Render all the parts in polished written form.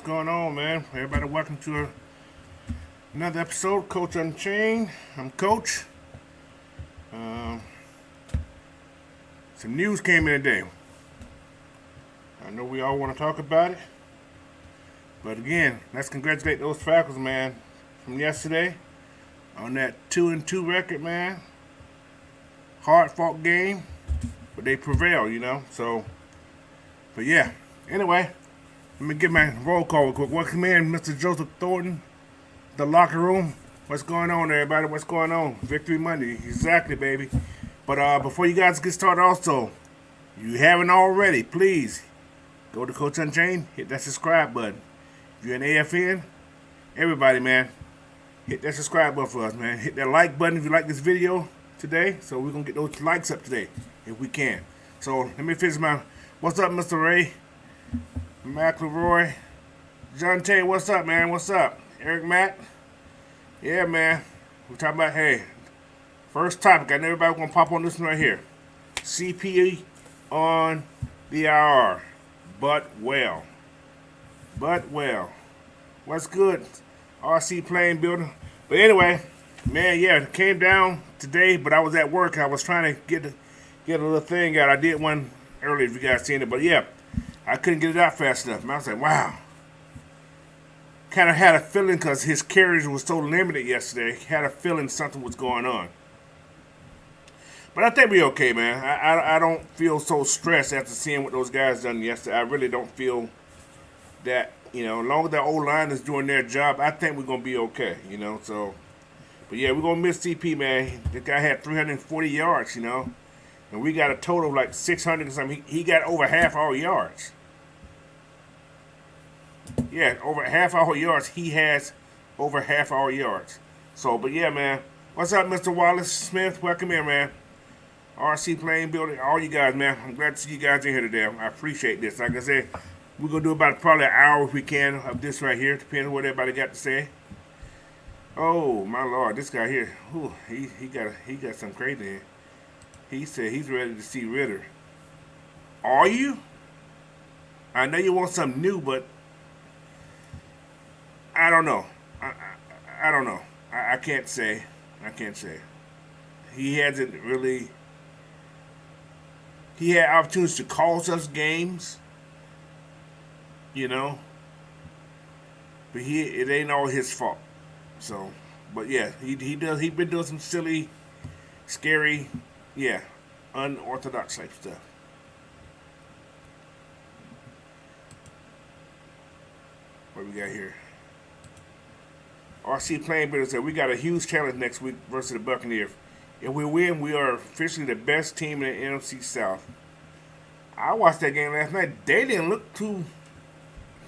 going on, man? Everybody, welcome to another episode, Coach Unchained. I'm Coach. Um, some news came in today. I know we all want to talk about it, but again, let's congratulate those Falcons, man, from yesterday on that 2-2 record, man. Hard-fought game, but they prevailed. But yeah. Anyway, let me get my roll call real quick. Welcome in, Mr. Joseph Thornton, the locker room. What's going on, everybody? What's going on? Victory Monday. Exactly, baby. But before you guys get started, also, if you haven't already, please go to Coach Unchained, hit that subscribe button. If you're an AFN, everybody, man, hit that subscribe button for us, man. Hit that like button if you like this video today. So we're going to get those likes up today, if we can. So let me finish my, what's up, Mr. Ray? McElroy, John Tay, what's up, man? What's up? Eric Matt? Yeah, man. We're talking about, hey, first topic. I know everybody gonna pop on this one right here. CPE on the IR. But well. What's good? RC plane building. But anyway, man, yeah, it came down today, but I was at work. I was trying to get a little thing out. I did one earlier if you guys seen it, but yeah. I couldn't get it out fast enough. And I was like, wow. Kind of had a feeling because his carriage was so limited yesterday. Had a feeling something was going on. But I think we're okay, man. I don't feel so stressed after seeing what those guys done yesterday. I really don't feel that, as long as the O-line is doing their job, I think we're going to be okay, So, but yeah, we're going to miss CP, man. The guy had 340 yards, And we got a total of like 600 or something. He got over half our yards. Yeah, over half our yards. He has over half our yards. So, but yeah, man. What's up, Mr. Wallace Smith? Welcome in, man. RC Plane Building, all you guys, man. I'm glad to see you guys in here today. I appreciate this. Like I said, we're going to do about probably an hour if we can of this right here, depending on what everybody got to say. Oh, my Lord. This guy here, ooh, he got some crazy here. He said he's ready to see Ritter. Are you? I know you want something new, but I don't know. I don't know. I can't say. He hasn't really. He had opportunities to cost us games, but it ain't all his fault. So, but yeah, he been doing some silly, scary, yeah, unorthodox type stuff. What we got here? RC Plane Builder said we got a huge challenge next week versus the Buccaneers. If we win, we are officially the best team in the NFC South. I watched that game last night. They didn't look too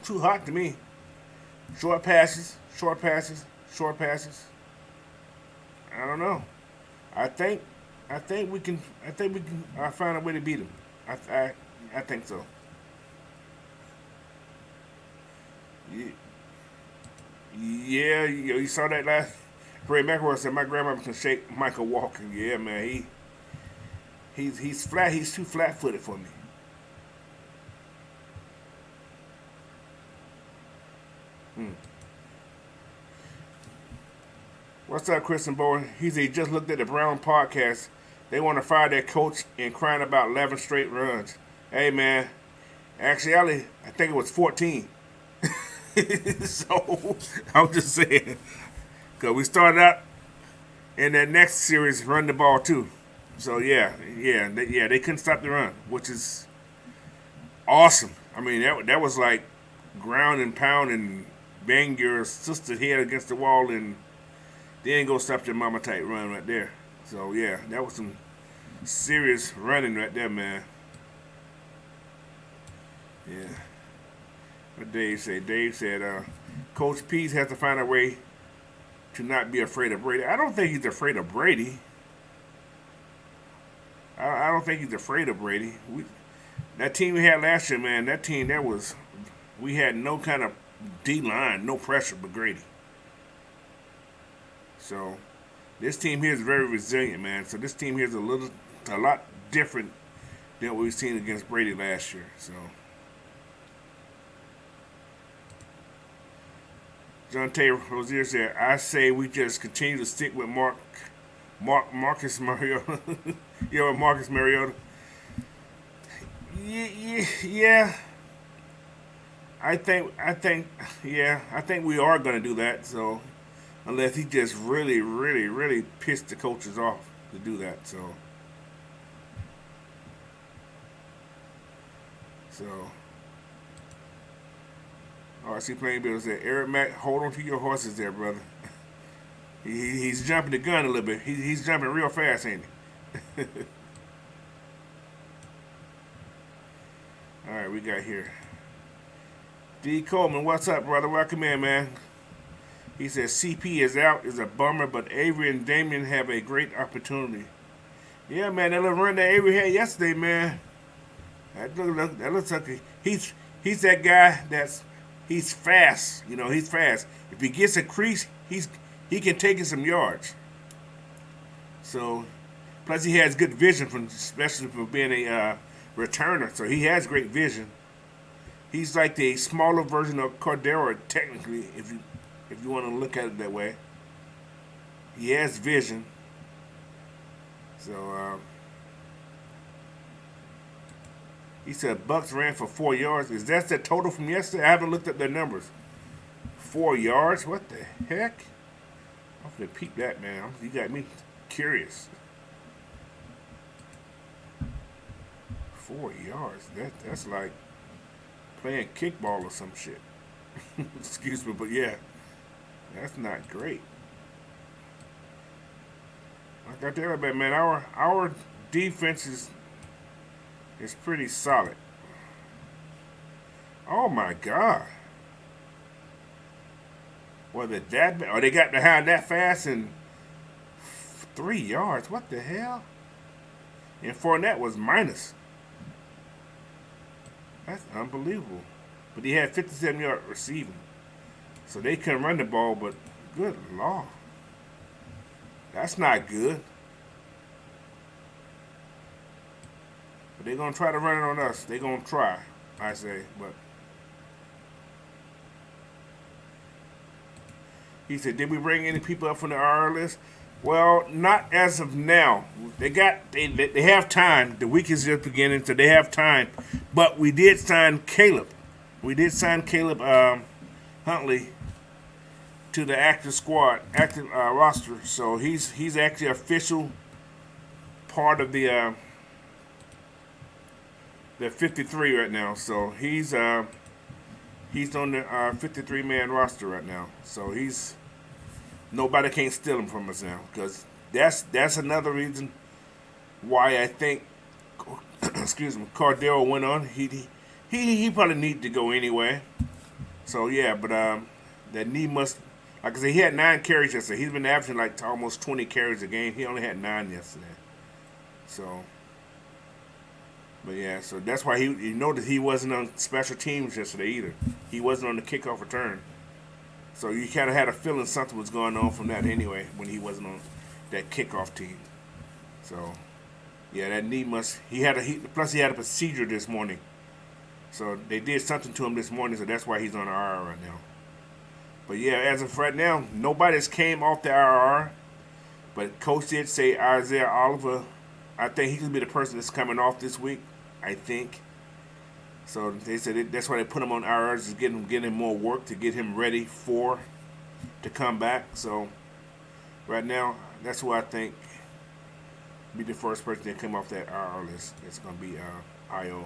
hot to me. Short passes. I don't know. I think we can find a way to beat them. I think so. Yeah, you saw that last. Ray McElroy said my grandmother can shake Michael Walker. Yeah, man, he's flat. He's too flat-footed for me. What's up, Christian boy? He said he just looked at the Brown podcast. They want to fire their coach and crying about 11 straight runs. Hey, man, actually, I think it was 14. So, I'm just saying. Because we started out in that next series run the ball, too. So, they couldn't stop the run, which is awesome. I mean, that was like ground and pound and bang your sister's head against the wall and then go stop your mama type run right there. So, yeah, that was some serious running right there, man. Yeah. What Dave said? Dave said, Coach Pease has to find a way to not be afraid of Brady. I don't think he's afraid of Brady. I don't think he's afraid of Brady. That team we had last year, man, we had no kind of D-line, no pressure but Grady. So, this team here is very resilient, man. So, this team here is a lot different than what we've seen against Brady last year. So, John Taylor Rozier said, "I say we just continue to stick with Marcus Mariota. Yeah, with Marcus Mariota. Yeah. I think we are gonna do that. So unless he just really, really, really pissed the coaches off to do that. So. RC Playing Bill said, Eric Mack, hold on to your horses there, brother. He's jumping the gun a little bit. He's jumping real fast, ain't he? All right, we got here. D. Coleman, what's up, brother? Welcome in, man. He says CP is out, is a bummer, but Avery and Damien have a great opportunity. Yeah, man, that little run that Avery had yesterday, man. That looks like he's that guy he's fast. You know, he's fast. If he gets a crease, he can take it some yards. So, plus he has good vision, especially for being a returner. So he has great vision. He's like the smaller version of Cordero, technically, if you want to look at it that way. He has vision. So he said Bucks ran for 4 yards. Is that the total from yesterday? I haven't looked at their numbers. 4 yards? What the heck? I'm gonna peep that, man. You got me curious. 4 yards. That's like playing kickball or some shit. Excuse me, but yeah, that's not great. Like I tell you, man, our defense is pretty solid. Oh my God. Was it that bad? Oh, they got behind that fast and 3 yards. What the hell? And Fournette was minus. That's unbelievable. But he had 57 yards receiving. So they couldn't run the ball, but good Lord. That's not good. But they're going to try to run it on us. They're going to try, I say. But he said, did we bring any people up from the IR list? Well, not as of now. They have time. The week is just beginning, so they have time. But we did sign Caleb. We did sign Caleb Huntley to the active roster. So he's actually official part of the 53 right now. So he's on the 53-man roster right now. So nobody can't steal him from us now, because that's another reason why I think excuse me, Cordero went on. He probably needed to go anyway. So yeah, but that knee must, like I said, he had 9 carries yesterday. He's been averaging like almost 20 carries a game. He only had 9 yesterday. So, but yeah, so that's why you noticed he wasn't on special teams yesterday either. He wasn't on the kickoff return. So you kind of had a feeling something was going on from that anyway when he wasn't on that kickoff team. So yeah, that knee must. Plus he had a procedure this morning. So they did something to him this morning, so that's why he's on the IR right now. But yeah, as of right now, nobody's came off the IR. But coach did say Isaiah Oliver. I think he could be the person that's coming off this week. I think. So they said that's why they put him on IRs, to get him more work, to get him ready to come back. So right now, that's who I think be the first person that come off that IR list. It's going to be IO.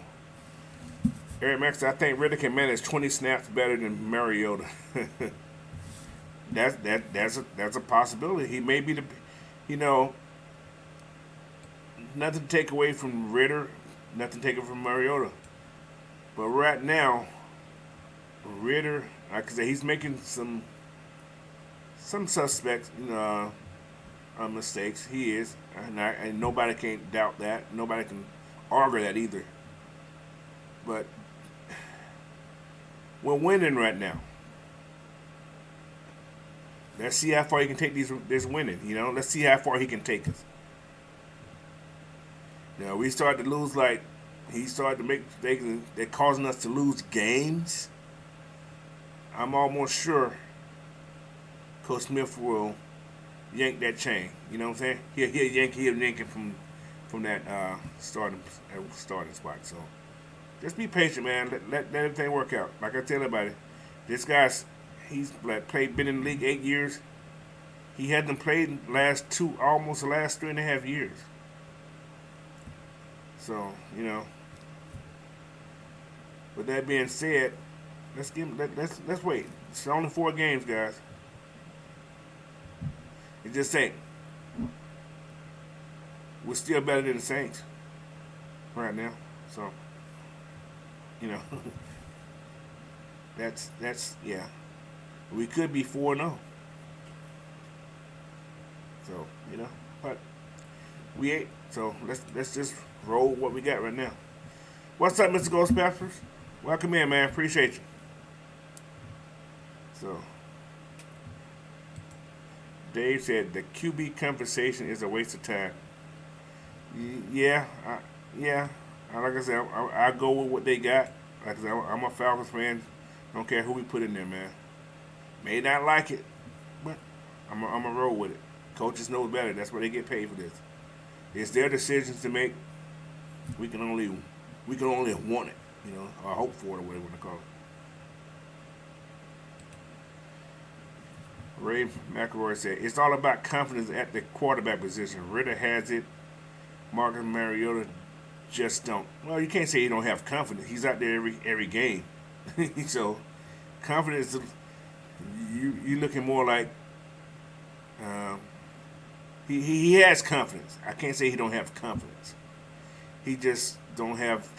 Eric Max, I think Riddick can manage 20 snaps better than Mariota. That's a possibility. He may be nothing to take away from Ritter, nothing to take away from Mariota. But right now, Ritter, like I said, he's making some suspects, mistakes. He is, and nobody can doubt that. Nobody can argue that either. But we're winning right now. Let's see how far he can take this winning. Let's see how far he can take us. We started to lose, like he started to make mistakes that causing us to lose games. I'm almost sure Coach Smith will yank that chain. You know what I'm saying? He'll yank it from that starting spot. So just be patient, man. Let everything work out. Like I tell everybody, this guy's been in the league 8 years. He hadn't played almost the last 3.5 years. So with that being said, let's wait. It's only 4 games, guys. It just ain't. We're still better than the Saints right now. So that's yeah. We could be 4-0. So but we ain't. So let's just roll what we got right now. What's up, Mr. Ghost Peppers? Welcome in, man. Appreciate you. So Dave said the QB conversation is a waste of time. Yeah. Like I said, I go with what they got. Like I said, I'm a Falcons fan. Don't care who we put in there, man. May not like it, but I'm a roll with it. Coaches know better. That's why they get paid for this. It's their decisions to make. We can only want it, or hope for it, or whatever you want to call it. Ray McElroy said, it's all about confidence at the quarterback position. Ritter has it. Marcus Mariota just don't. Well, you can't say he don't have confidence. He's out there every game. So, confidence, you looking more like he has confidence. I can't say he don't have confidence. He just don't have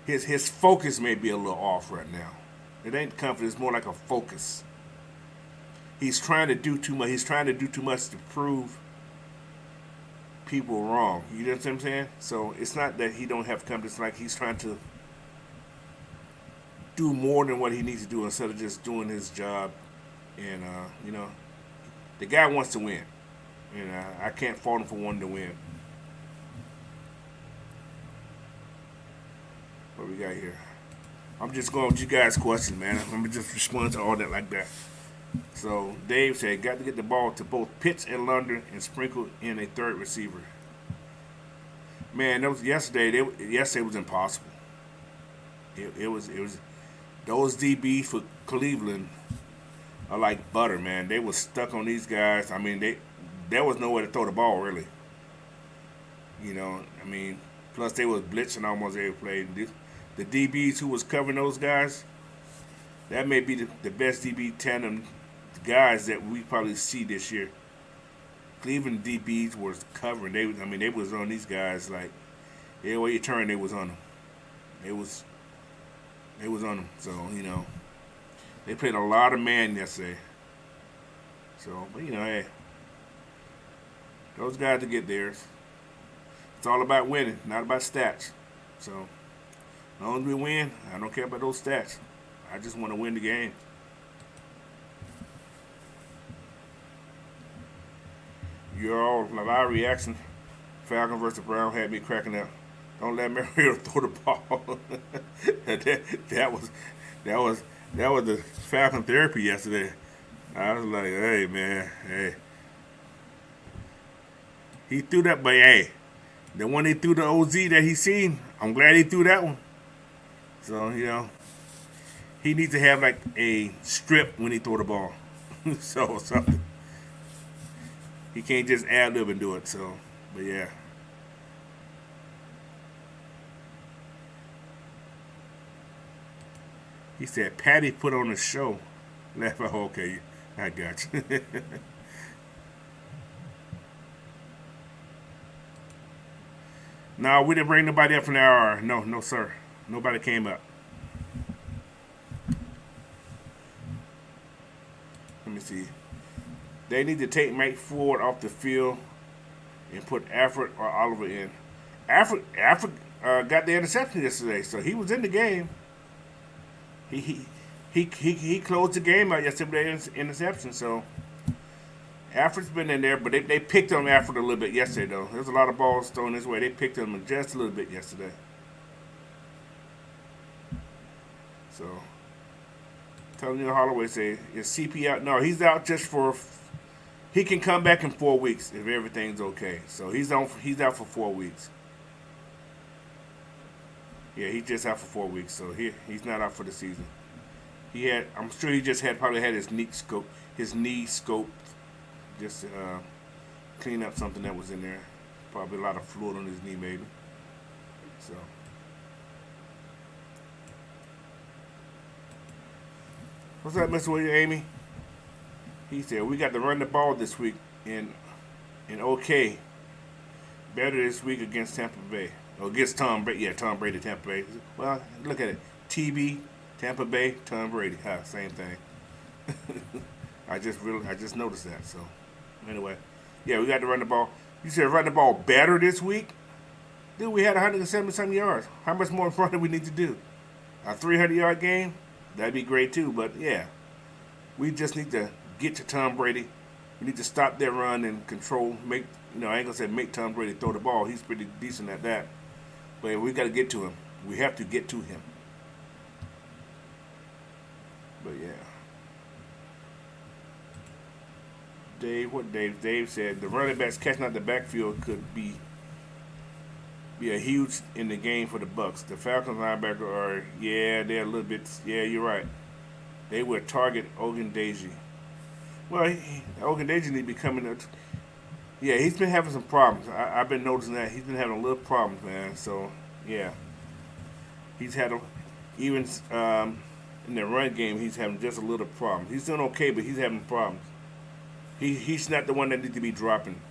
his focus may be a little off right now. It ain't confidence, more like a focus. He's trying to do too much. He's trying to do too much to prove people wrong. You know what I'm saying? So it's not that he don't have confidence. It's like he's trying to do more than what he needs to do instead of just doing his job. And the guy wants to win. And I can't fault him for wanting to win. What we got here? I'm just going with you guys' questions, man. I'm going to just respond to all that like that. So Dave said, got to get the ball to both Pitts and London and sprinkle in a third receiver. Man, that was yesterday. Yesterday was impossible. It was those DBs for Cleveland are like butter, man. They were stuck on these guys. I mean, there was nowhere to throw the ball really. Plus they was blitzing almost every play. The DBs who was covering those guys, that may be the best DB tandem guys that we probably see this year. Cleveland DBs was covering. They was on these guys like everywhere you turn, they was on them. They was on them. So they played a lot of man yesterday. So, but hey, those guys to get theirs. It's all about winning, not about stats. So, as long as we win, I don't care about those stats. I just want to win the game. Your live reaction, Falcons versus Brown, had me cracking up. Don't let Mariota throw the ball. that was the Falcon therapy yesterday. I was like, hey man, hey. He threw that, but hey, the one he threw the OZ that he seen, I'm glad he threw that one. So he needs to have like a strip when he throw the ball. So something. He can't just ad-lib and do it. So, but yeah. He said Patty put on a show. Laugh. Okay, I got you. No, we didn't bring nobody up from the RR. No, sir. Nobody came up. Let me see. They need to take Mike Ford off the field and put Alfred or Oliver in. Alfred got the interception yesterday, so he was in the game. He closed the game out yesterday with the interception. So Alfred's been in there, but they picked on Alfred a little bit yesterday, though. There's a lot of balls thrown his way. They picked on him just a little bit yesterday. So Tell Neil Holloway say, is CP out? No, he's out just for. He can come back in 4 weeks if everything's okay. So he's on. He's out for 4 weeks. Yeah, he's just out for 4 weeks. So he's not out for the season. He had. I'm sure he just probably had his knee scope. His knee scoped. Just to clean up something that was in there. Probably a lot of fluid on his knee, maybe. So. What's up, Mr. William Amy? He said, we got to run the ball this week in OK. Better this week against Tampa Bay. Or against Tom Brady. Yeah, Tom Brady, Tampa Bay. Well, look at it. TB, Tampa Bay, Tom Brady. Same thing. I just noticed that. So, anyway. Yeah, we got to run the ball. You said run the ball better this week? Dude, we had 170-some yards. How much more in front do we need to do? A 300-yard game? That'd be great too, but yeah. We just need to get to Tom Brady. We need to stop that run and control, I ain't gonna say make Tom Brady throw the ball. He's pretty decent at that. But we gotta get to him. We have to get to him. But yeah. Dave said the running backs catching out the backfield could be a huge in the game for the Bucks. The Falcons linebacker are, they're a little bit, you're right. They would target Ogundeji. Well, Ogundeji need to be coming up. Yeah, he's been having some problems. I've been noticing that. He's been having a little problems, man. So, yeah. He's had, even in the run game, he's having just a little problem. He's doing okay, but he's having problems. He's not the one that needs to be dropping.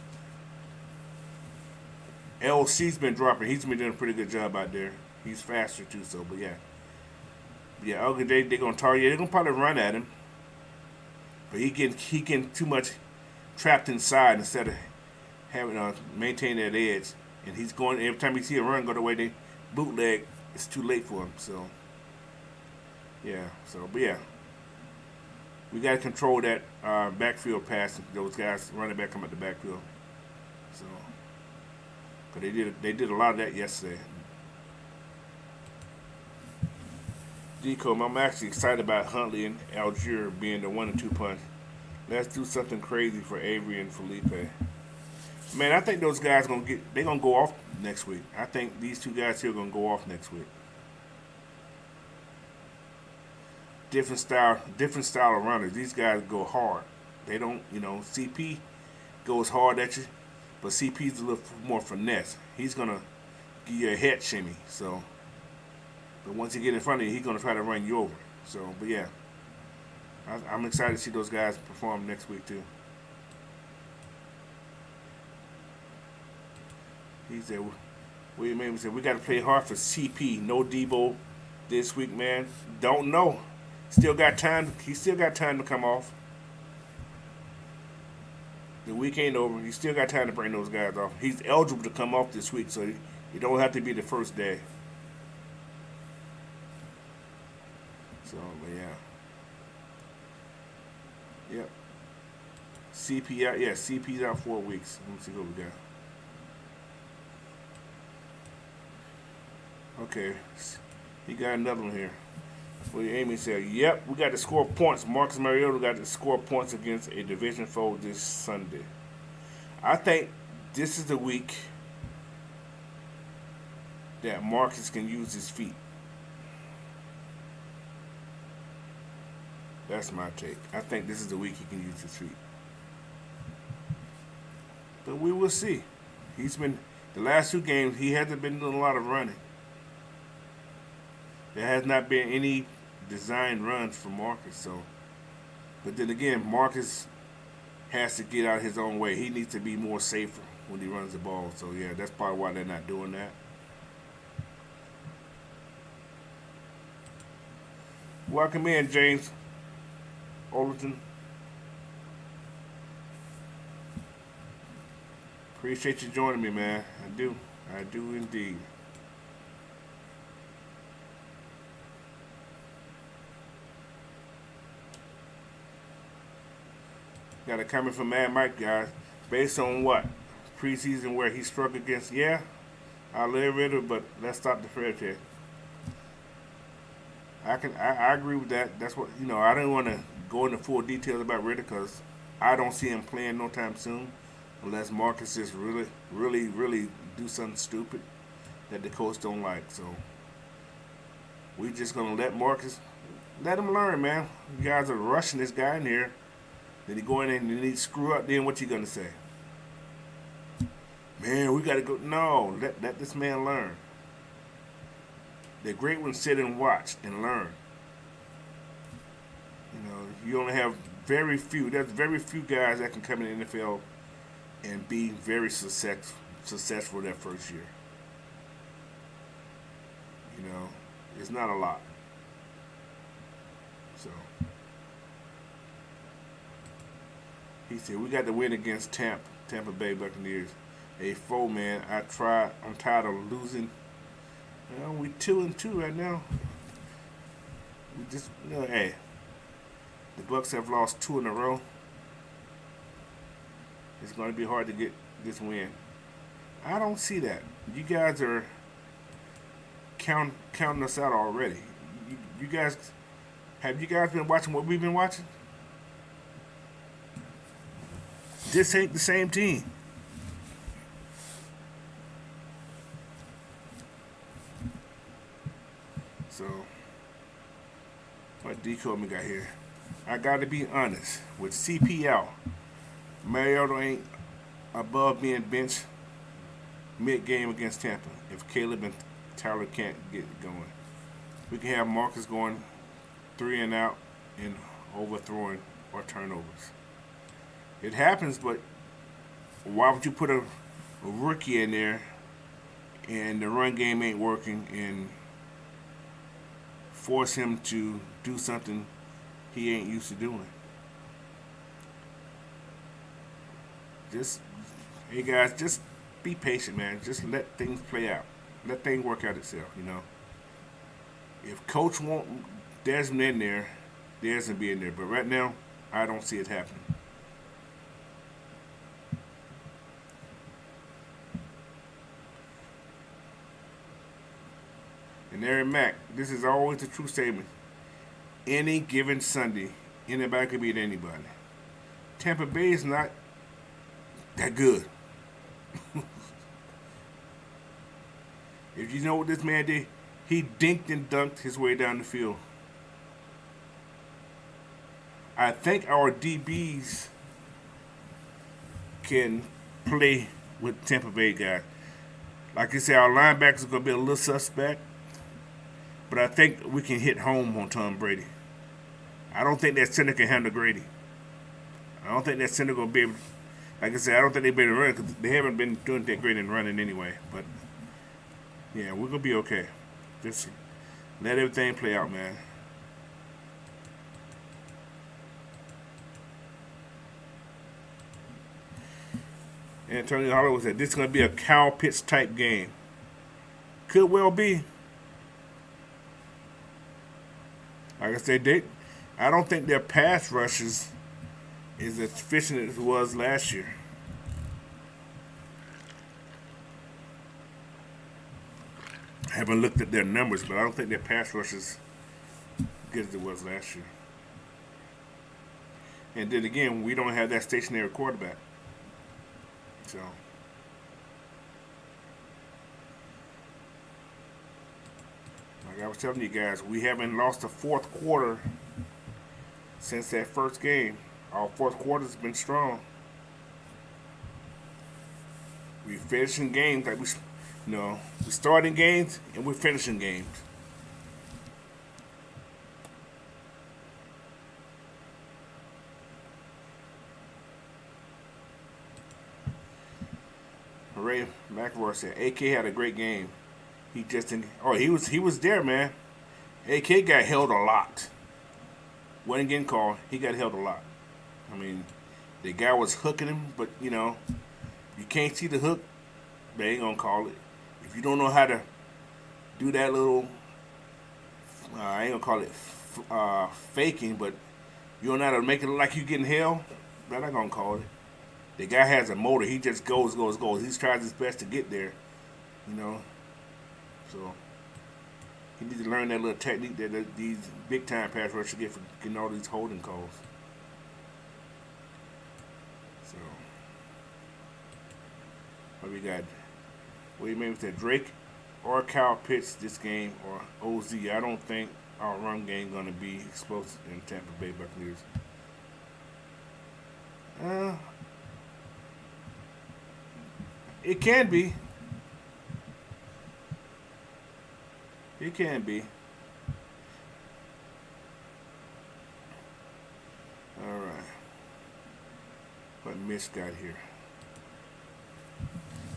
LC's been dropping. He's been doing a pretty good job out there. He's faster too, so but yeah. Yeah, okay, they're gonna target. They're gonna probably run at him, but he can too much trapped inside instead of having maintain that edge. And he's going every time you see a run go the way they bootleg. It's too late for him. So yeah. So but yeah, we gotta control that backfield pass. Those guys running back come at the backfield. So. Cause they did a lot of that yesterday. Decom, I'm actually excited about Huntley and Algier being the 1-2 punch. Let's do something crazy for Avery and Felipe. Man, I think those guys gonna go off next week. I think these two guys here are gonna go off next week. Different style of runners. These guys go hard. They don't, CP goes hard at you. But CP's a little more finesse. He's going to give you a head shimmy. So, but once he get in front of you, he's going to try to run you over. So, but yeah. I'm excited to see those guys perform next week too. He said, William Amy said, we got to play hard for CP. No Debo this week, man. Don't know. Still got time. He still got time to come off. The week ain't over. You still got time to bring those guys off. He's eligible to come off this week, so it don't have to be the first day. So, but yeah. Yep. CP out. Yeah, CP's out 4 weeks. Let me see what we got. Okay. He got another one here. Well, Amy said, yep, we got to score points. Marcus Mariota got to score points against a division foe this Sunday. I think this is the week that Marcus can use his feet. That's my take. I think this is the week he can use his feet. But we will see. He's been, the last 2 games, he hasn't been doing a lot of running. There has not been any designed runs for Marcus. So, but then again, Marcus has to get out of his own way. He needs to be more safer when he runs the ball. So yeah, that's probably why they're not doing that. Welcome in, James Overton. Appreciate you joining me, man. I do indeed. Got a comment from Mad Mike, guys. Based on what? Preseason where he struck against? Yeah, I'll live with it, but let's stop the fairy tale. I agree with that. That's what I don't want to go into full details about Ritter because I don't see him playing no time soon, unless Marcus just really do something stupid that the coach don't like. So we just gonna let him learn, man. You guys are rushing this guy in here. Then he go in and he screw up. Then what you gonna say? Man, we gotta go. No, let this man learn. The great ones sit and watch and learn. You only have very few. There's very few guys that can come in the NFL and be very successful that first year. It's not a lot. So he said we got to win against Tampa Bay Buccaneers. A foe, man. I'm tired of losing. We 2-2 right now. We just hey. The Bucs have lost 2 in a row. It's going to be hard to get this win. I don't see that. You guys are counting us out already. You guys, have you guys been watching what we've been watching? This ain't the same team. So, what decode we got here? I got to be honest with CPL. Mariota ain't above being benched mid-game against Tampa if Caleb and Tyler can't get going. We can have Marcus going 3 and out and overthrowing or turnovers. It happens, but why would you put a rookie in there and the run game ain't working and force him to do something he ain't used to doing? Hey guys, just be patient, man. Just let things play out. Let things work out itself, If coach want Desmond in there, Desmond be in there. But right now, I don't see it happening. And Aaron Mack, this is always the true statement. Any given Sunday, anybody could beat anybody. Tampa Bay is not that good. If you know what this man did, he dinked and dunked his way down the field. I think our DBs can play with Tampa Bay guys. Like I said, our linebackers are going to be a little suspect, but I think we can hit home on Tom Brady. I don't think that center can handle Grady. I don't think that center going to be able to, like I said, I don't think they'll be able to run because they haven't been doing that great in running anyway. But, yeah, we're going to be okay. Just let everything play out, man. Antonio Hollywood said this is going to be a Kyle Pitts type game. Could well be. Like I said, I don't think their pass rushes is as efficient as it was last year. I haven't looked at their numbers, but I don't think their pass rush is as good as it was last year. And then again, we don't have that stationary quarterback. So, like I was telling you guys, we haven't lost a fourth quarter since that first game. Our fourth quarter's been strong. We finishing games like we're starting games and we're finishing games. Ray McElroy said AK had a great game. He just didn't. Oh, he was there, man. AK got held a lot. Wasn't getting called. He got held a lot. I mean, the guy was hooking him, but you can't see the hook. They ain't gonna call it. If you don't know how to do that little, I ain't gonna call it faking, but you don't know how to make it look like you getting held. They're not gonna call it. The guy has a motor. He just goes. He tries his best to get there, So He needs to learn that little technique that these big time pass rushers get for getting all these holding calls. So, what we got? What do you mean with that? Drake or Kyle Pitts this game or OZ? I don't think our run game going to be explosive in Tampa Bay Buccaneers. It can be. It can be. All right. What Mitch got here?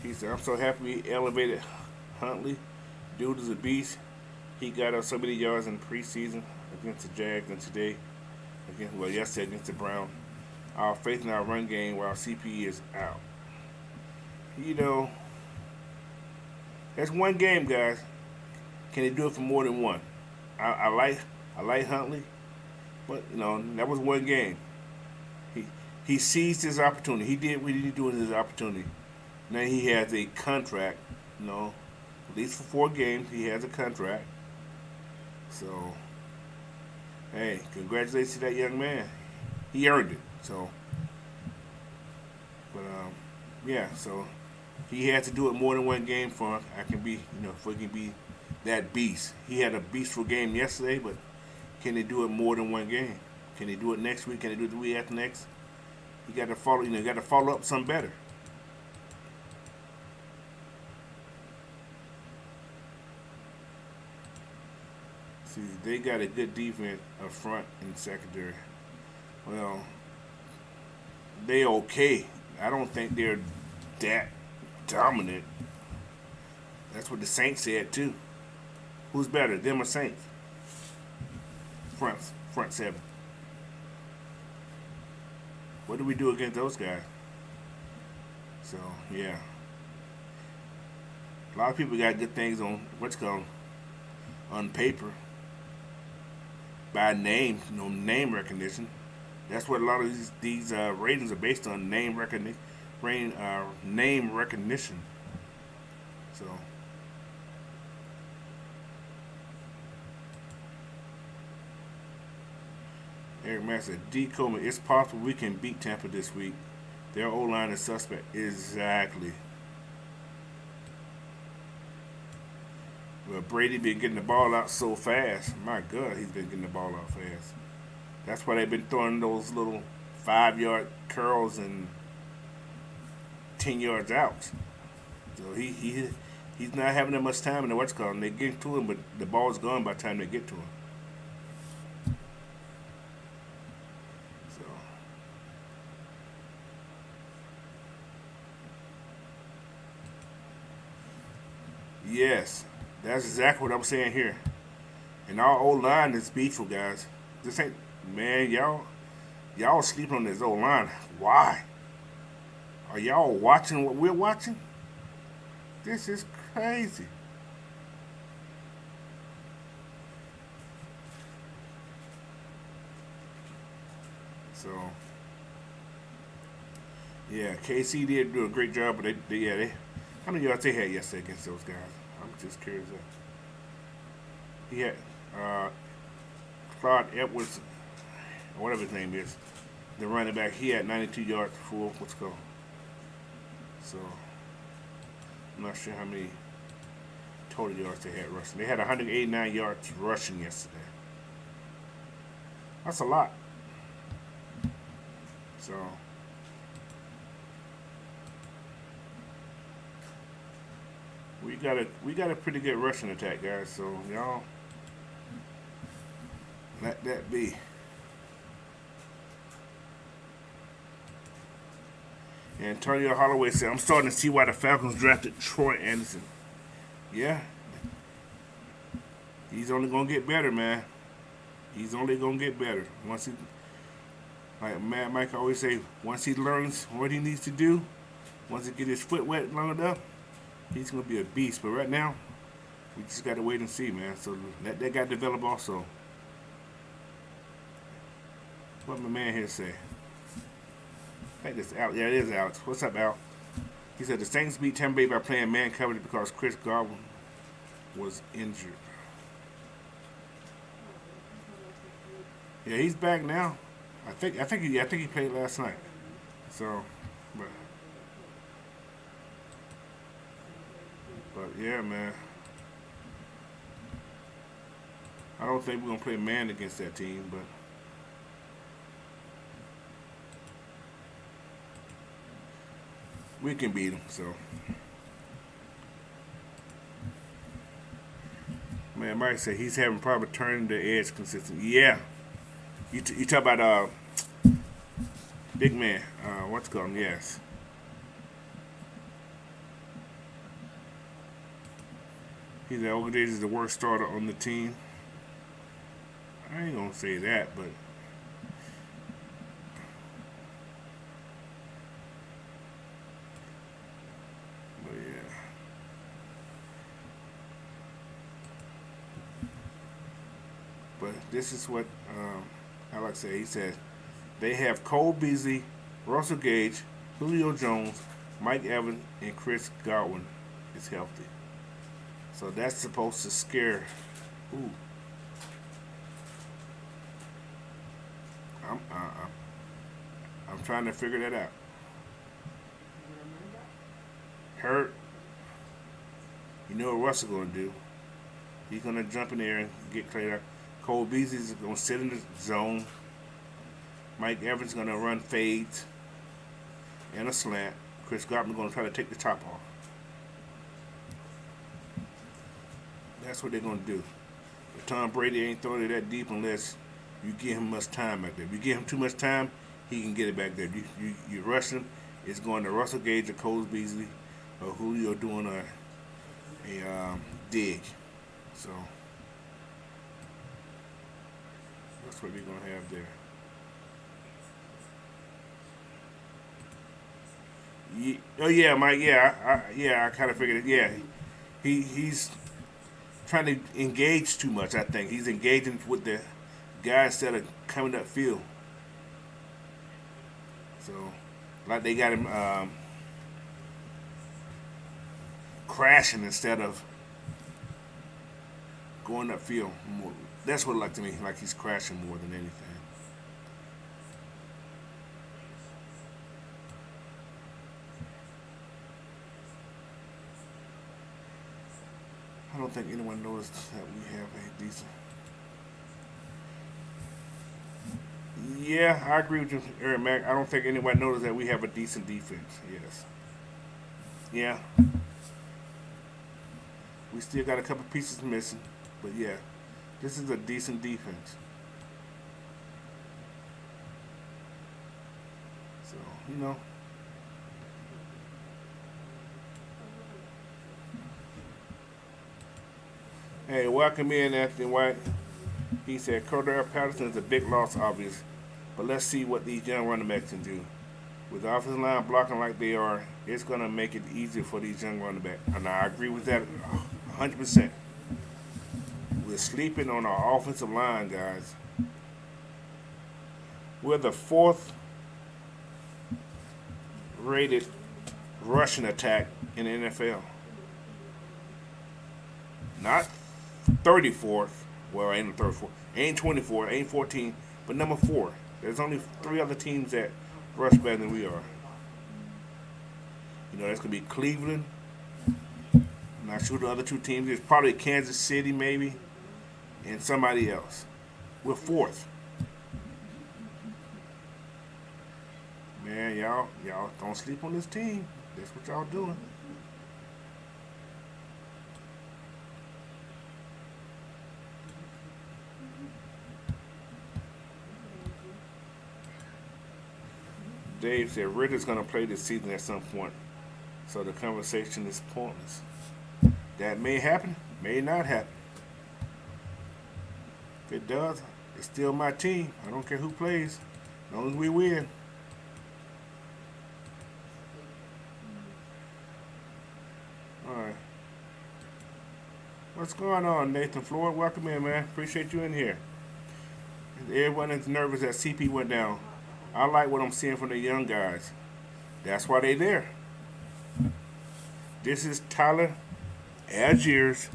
He said, "I'm so happy we elevated Huntley. Dude is a beast. He got us so many yards in the preseason against the Jags and today yesterday against the Browns. Our faith in our run game while CP is out. You know, that's one game, guys. Can he do it for more than one? I like Huntley, but you know that was one game. He seized his opportunity. He did what he needed to do with his opportunity. Now he has a contract. You know, at least for 4 games, he has a contract. So, hey, congratulations to that young man. He earned it. So, but yeah. So he had to do it more than one game for I can be, for he can be that beast. He had a beastful game yesterday, but can they do it more than one game? Can they do it next week? Can they do it the week after next? You got to follow. You got to follow up something better. See, they got a good defense up front and secondary. Well, they okay. I don't think they're that dominant. That's what the Saints said too. Who's better, them or Saints? Front 7. What do we do against those guys? So yeah, a lot of people got good things on on paper by name, name recognition. That's what a lot of these ratings are based on, name recognition. Name recognition. So. Eric Mack said, D. Coleman, it's possible we can beat Tampa this week. Their O-line is suspect. Exactly. Well, Brady been getting the ball out so fast. My God, he's been getting the ball out fast. That's why they've been throwing those little 5-yard curls and 10 yards out. So he's not having that much time in the what's called. They get to him, but the ball's gone by the time they get to him. Yes, that's exactly what I'm saying here. And our old line is beeful, guys. This ain't, man, y'all sleep on this old line. Why? Are y'all watching what we're watching? This is crazy. So, yeah, KC did do a great job, but they how many yards they had yesterday against those guys? I'm just curious. He had Claude Edwards, or whatever his name is, the running back. He had 92 yards for what's called. So I'm not sure how many total yards they had rushing. They had 189 yards rushing yesterday. That's a lot. So. We got a pretty good rushing attack, guys. So y'all let that be. Antonio Holloway said, "I'm starting to see why the Falcons drafted Troy Anderson." Yeah, he's only gonna get better, man. He's only gonna get better once he, like Matt Mike always say, once he learns what he needs to do, once he get his foot wet long enough. He's going to be a beast, but right now, we just got to wait and see, man. So let that guy develop also. What my man here say? I think this Alex. Yeah, it is Alex. What's up, Al? He said the Saints beat Tampa Bay by playing man coverage because Chris Godwin was injured. Yeah, he's back now. I think he played last night. So, but but yeah, man. I don't think we're gonna play man against that team, but we can beat them. So, man, Mike said he's having problem turning the edge consistent. Yeah, you talk about big man. What's called? Yes, he's the organizer, the worst starter on the team. I ain't gonna say that, but yeah. But this is what I like to say. He said they have Cole Beasley, Russell Gage, Julio Jones, Mike Evans, and Chris Godwin is healthy. So that's supposed to scare. Ooh, I'm trying to figure that out. Hurt. You know what Russell gonna do? He's gonna jump in there and get cleared out. Cole Beasley's gonna sit in the zone. Mike Evans gonna run fades and a slant. Chris Godwin gonna try to take the top off. That's what they're gonna do. But Tom Brady ain't throwing it that deep unless you give him much time back there. If you give him too much time, he can get it back there. You rush him, it's going to Russell Gage or Cole Beasley or Julio doing a dig. So that's what we're gonna have there. Oh yeah, Mike. Yeah, I kind of figured it. Yeah, he's trying to engage too much. I think he's engaging with the guys instead of coming up field. So, like they got him crashing instead of going up field more. That's what it like to me. Like he's crashing more than anything. I don't think anyone knows that we have a decent. Yeah, I agree with you, Eric Mack. I don't think anyone knows that we have a decent defense. Yes. Yeah, we still got a couple pieces missing, but yeah, this is a decent defense. So you know, hey, welcome in, Anthony White. He said Cordell Patterson is a big loss, obvious, but let's see what these young running backs can do. With the offensive line blocking like they are, it's going to make it easier for these young running backs. And I agree with that 100%. We're sleeping on our offensive line, guys. We're the fourth rated rushing attack in the NFL. Not 34th. Well, ain't 34th. Ain't 24. Ain't 14. But number 4. There's only 3 other teams that rush better than we are. You know, that's going to be Cleveland. I'm not sure the other 2 teams. It's probably Kansas City, maybe, and somebody else. We're 4th. Man, y'all don't sleep on this team. That's what y'all doing. Dave said Ridder's going to play this season at some point, so the conversation is pointless. That may happen, may not happen. If it does, it's still my team. I don't care who plays, as long as we win. All right. What's going on, Nathan Floyd? Welcome in, man. Appreciate you in here. Everyone is nervous that CP went down. I like what I'm seeing from the young guys. That's why they there. This is Tyler Allgeier's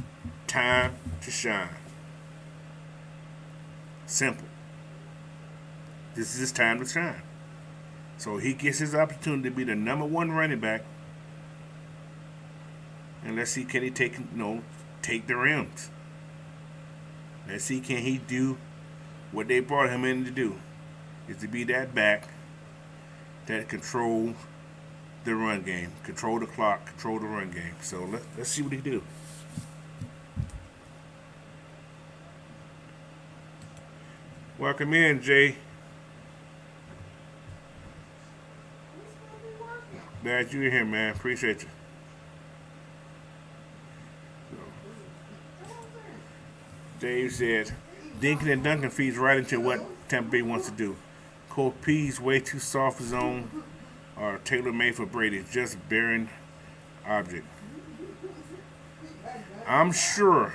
time to shine. Simple. This is his time to shine. So he gets his opportunity to be the number one running back. And let's see, can he take the Rams? Let's see, can he do what they brought him in to do? Is to be that back that controls the run game, control the clock, control the run game. So let's see what he do. Welcome in, Jay. Glad you're here, man. Appreciate you. Dave said, Dinkin and Duncan feeds right into what Tampa Bay wants to do. Cole P's way too soft zone or tailor made for Brady, just barren object. I'm sure.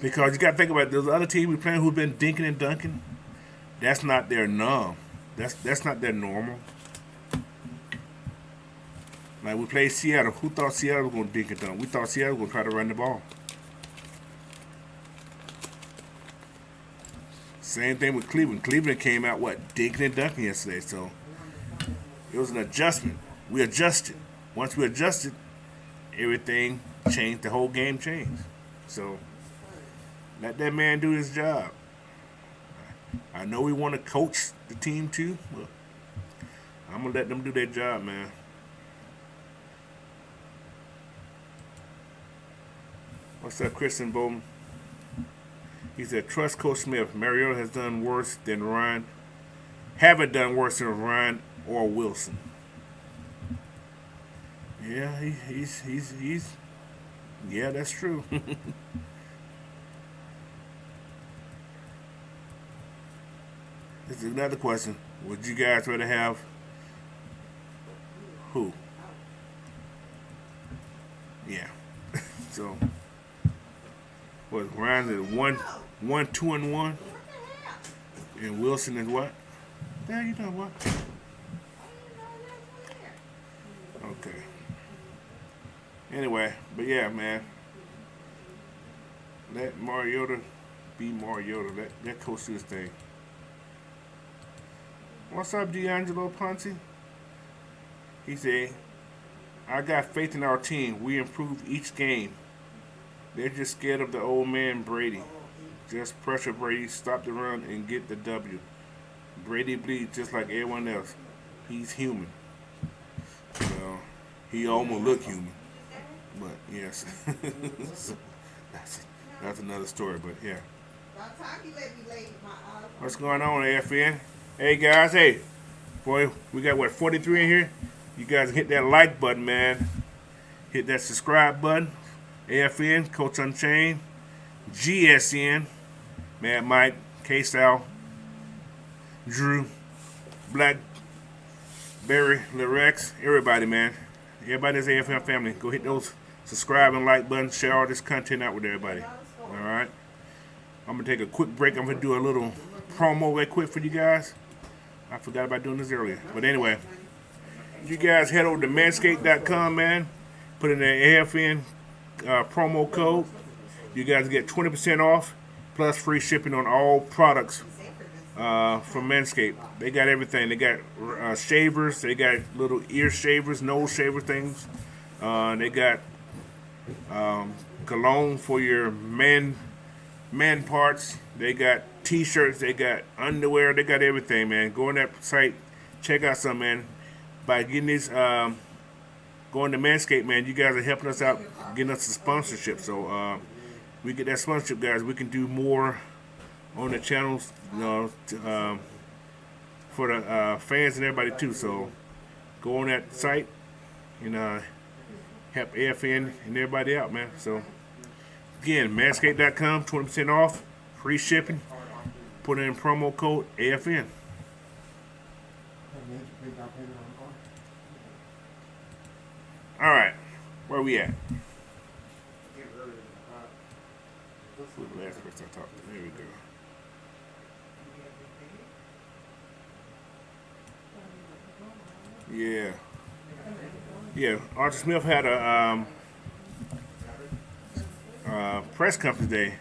Because you got to think about it, those other teams we playing who've been dinking and dunking. That's not their norm. That's not their normal. Like we played Seattle. Who thought Seattle was going to dink and dunk? We thought Seattle was going to try to run the ball. Same thing with Cleveland. Cleveland came out, dinking and dunking yesterday. So it was an adjustment. We adjusted. Once we adjusted, everything changed. The whole game changed. So let that man do his job. I know we want to coach the team too, but I'm going to let them do their job, man. What's up, Kristen Bowman? He said, trust Coach Smith. Mariota has done worse than Ryan. Haven't done worse than Ryan or Wilson. Yeah, he's yeah, that's true. This is another question. Would you guys rather have who? Yeah. So what, Ryan is 1-2-1, and Wilson is what? Yeah, you know what? Okay. Anyway, but yeah, man. Let Mariota be Mariota. Let coach do his thing. What's up, D'Angelo Ponce? He said, I got faith in our team. We improve each game. They're just scared of the old man Brady. Just pressure Brady, stop the run, and get the W. Brady bleeds just like everyone else. He's human. Well, he almost look human. But, yes. So, that's another story, but yeah. What's going on, AFN? Hey, guys, hey. Boy, we got, 43 in here? You guys hit that like button, man. Hit that subscribe button. AFN, Coach Unchained, GSN, Mad Mike, K-Style, Drew, Blackberry, Lirex, everybody, man. Everybody that's AFN family. Go hit those subscribe and like buttons. Share all this content out with everybody. All right? I'm going to take a quick break. I'm going to do a little promo right quick for you guys. I forgot about doing this earlier. But anyway, you guys head over to manscaped.com, man. Put in the AFN promo code. You guys get 20% off plus free shipping on all products from Manscaped. They got everything. They got shavers. They got little ear shavers, nose shaver things. They got cologne for your man parts. They got t-shirts. They got underwear. They got everything, man. Go on that site. Check out some, man. By getting these going to Manscaped, man, you guys are helping us out, getting us a sponsorship. So we get that sponsorship, guys. We can do more on the channels, for the fans and everybody too. So go on that site and help AFN and everybody out, man. So again, manscaped.com, 20% off, free shipping. Put in promo code AFN. All right, where we at? Who's the last person I talked to? There we go. Yeah. Archie Smith had a press conference today,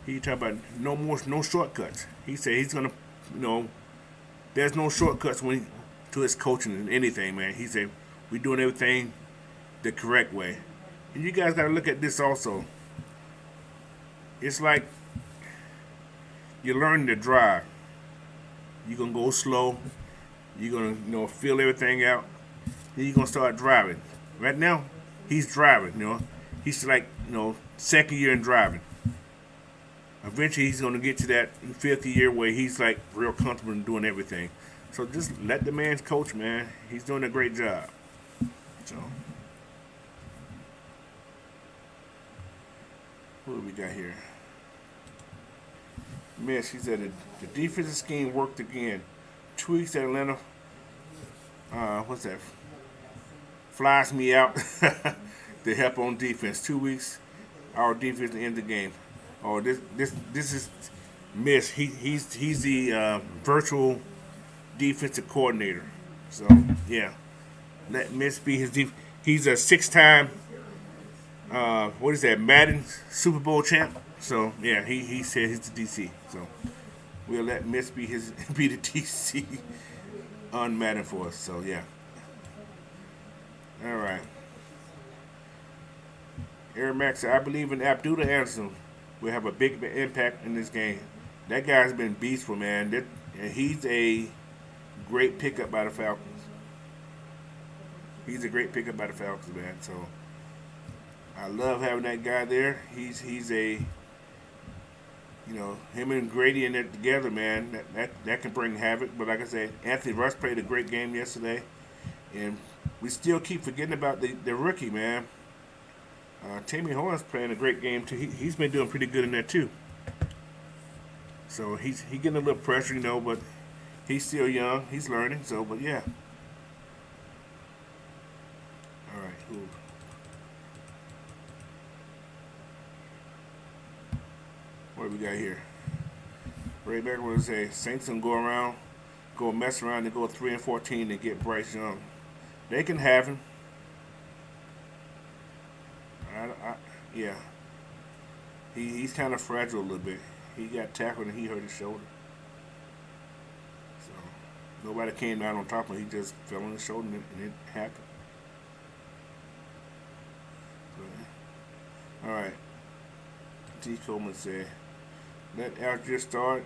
He talked about no shortcuts. He said he's gonna, there's no shortcuts to his coaching and anything, man. He said we doing everything the correct way. And you guys gotta look at this also. It's like you're learning to drive. You're gonna go slow. You're gonna feel everything out. Then you're gonna start driving. Right now, he's driving. He's like second year in driving. Eventually, he's gonna get to that fifth year where he's like real comfortable in doing everything. So just let the man coach, man. He's doing a great job. So, what do we got here? Miss, he said the defensive scheme worked again. 2 weeks at Atlanta. What's that? Flies me out. The help on defense. 2 weeks, our defense to end the game. Oh, this is Miss. He's the virtual defensive coordinator. So yeah, let Miss be his he's a 6-time what is that, Madden Super Bowl champ. So yeah, he said he's the DC. So we'll let Miss be the DC on Madden for us. So yeah. All right. Eric Max said, I believe in Abdullah Anderson will have a big impact in this game. That guy's been beastful, man. And he's a great pickup by the Falcons. He's a great pickup by the Falcons, man. So I love having that guy there. He's a him and Grady in it together, man. That can bring havoc. But like I said, Anthony Rush played a great game yesterday, and we still keep forgetting about the rookie, man. Timmy Horn's playing a great game too. He's been doing pretty good in there too. So he getting a little pressure, but he's still young. He's learning. So, but yeah. All right. Cool. What do we got here? Ray Becker would say Saints can go mess around and go 3-14 and get Bryce Young. They can have him. Yeah. He's kind of fragile a little bit. He got tackled and he hurt his shoulder. So nobody came down on top of him. He just fell on his shoulder and it happened. All right. T. Coleman said, let Algier start,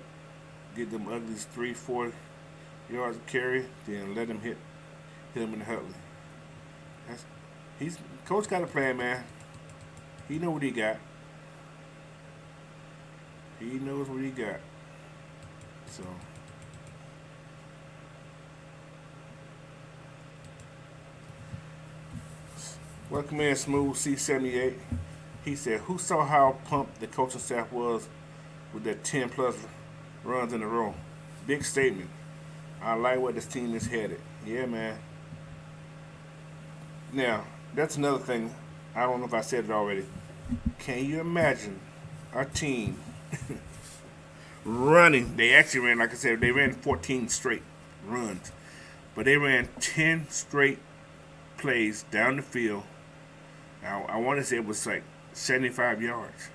get them uglies 3-4 yards of carry, then let him hit him in the Hutley. Coach got a plan, man. He know what he got. He knows what he got. So welcome in Smooth C78. He said, who saw how pumped the coaching staff was with that 10+ runs in a row? Big statement. I like where this team is headed. Yeah, man. Now, that's another thing. I don't know if I said it already. Can you imagine our team running? They actually ran, like I said, they ran 14 straight runs. But they ran 10 straight plays down the field. Now, I want to say it was like 75 yards.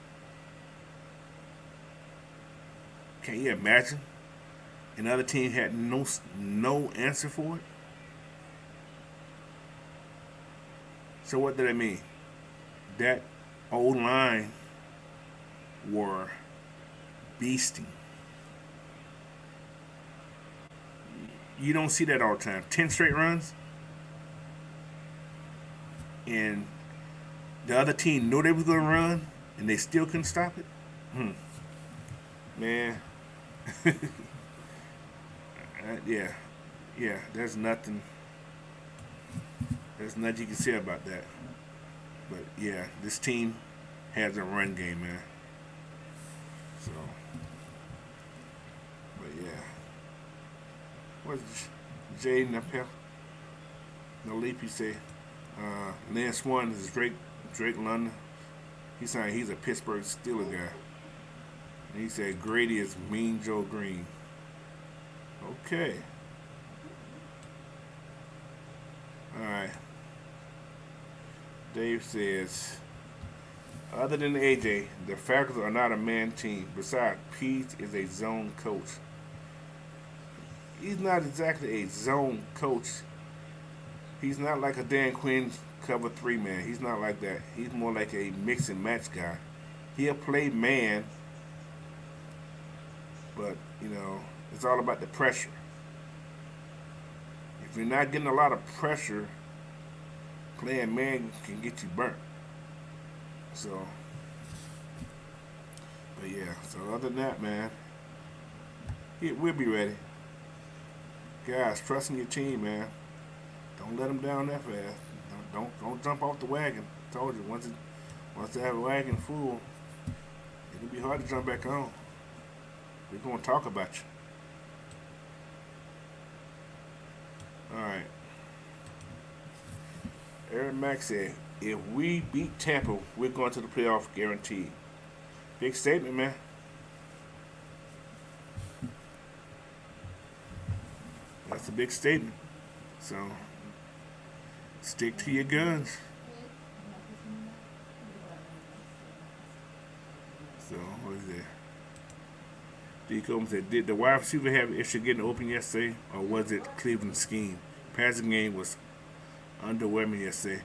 Can you imagine? Another team had no answer for it. So what did that mean? That old line were beasting. You don't see that all the time. 10 straight runs, and the other team knew they was going to run, and they still couldn't stop it. Man. Yeah. There's nothing you can say about that. But yeah, this team has a run game, man. So, but yeah. What's Jaden Appel? No Leapy say. Lance Swan is Drake London. He's saying he's a Pittsburgh Steelers guy. And he said Grady is Mean Joe Green. Okay. All right. Dave says, Other than AJ, the Falcons are not a man team. Besides, Pete is a zone coach. He's not exactly a zone coach. He's not like a Dan Quinn cover three man. He's not like that. He's more like a mix and match guy. He'll play man, but it's all about the pressure. If you're not getting a lot of pressure, playing man can get you burnt. So, but yeah. So other than that, man, we'll be ready. Guys, trust in your team, man. Don't let them down that fast. Don't jump off the wagon. I told you once that wagon full, it'll be hard to jump back on. We're gonna talk about you. All right. Eric Mack said, "If we beat Tampa, we're going to the playoff guaranteed." Big statement, man. That's a big statement. So, stick to your guns. So, what is that? D. Coleman said, "Did the wide receiver have an issue getting open yesterday, or was it Cleveland's scheme? Passing game was underwhelming yesterday."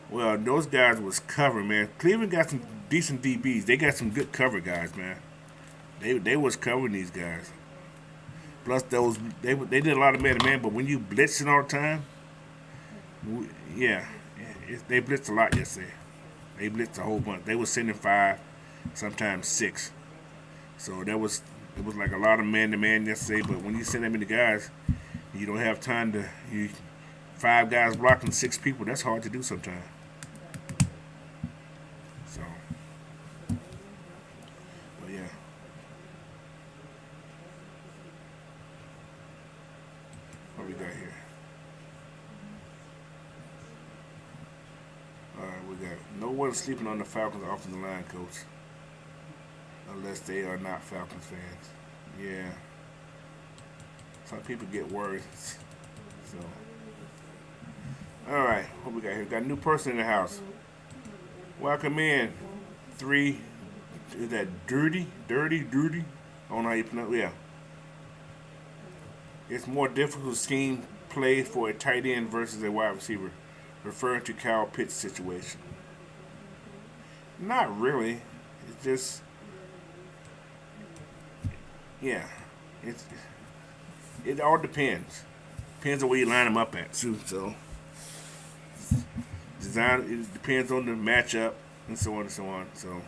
Well, those guys was covering, man. Cleveland got some decent DBs. They got some good cover guys, man. They was covering these guys. Plus, they did a lot of man-to-man, but when you blitzing all the time, they blitzed a lot yesterday. They blitzed a whole bunch. They was sending 5, sometimes 6. So it was like a lot of man-to-man yesterday. But when you send that many guys, you don't have time to 5 guys blocking 6 people. That's hard to do sometimes. So, but yeah. What we got here? All right, we got no one sleeping on the Falcons offensive line, coach, unless they are not Falcons fans. Yeah. Some people get worried. So. All right, what we got here? Got a new person in the house. Welcome in. 3, is that Dirty? I don't know how you pronounce it. Yeah. It's more difficult scheme play for a tight end versus a wide receiver, referring to Kyle Pitts' situation. Not really. It's just, yeah. It all depends. Depends on where you line them up at, too. So. Design, it depends on the matchup and so on and so on. So,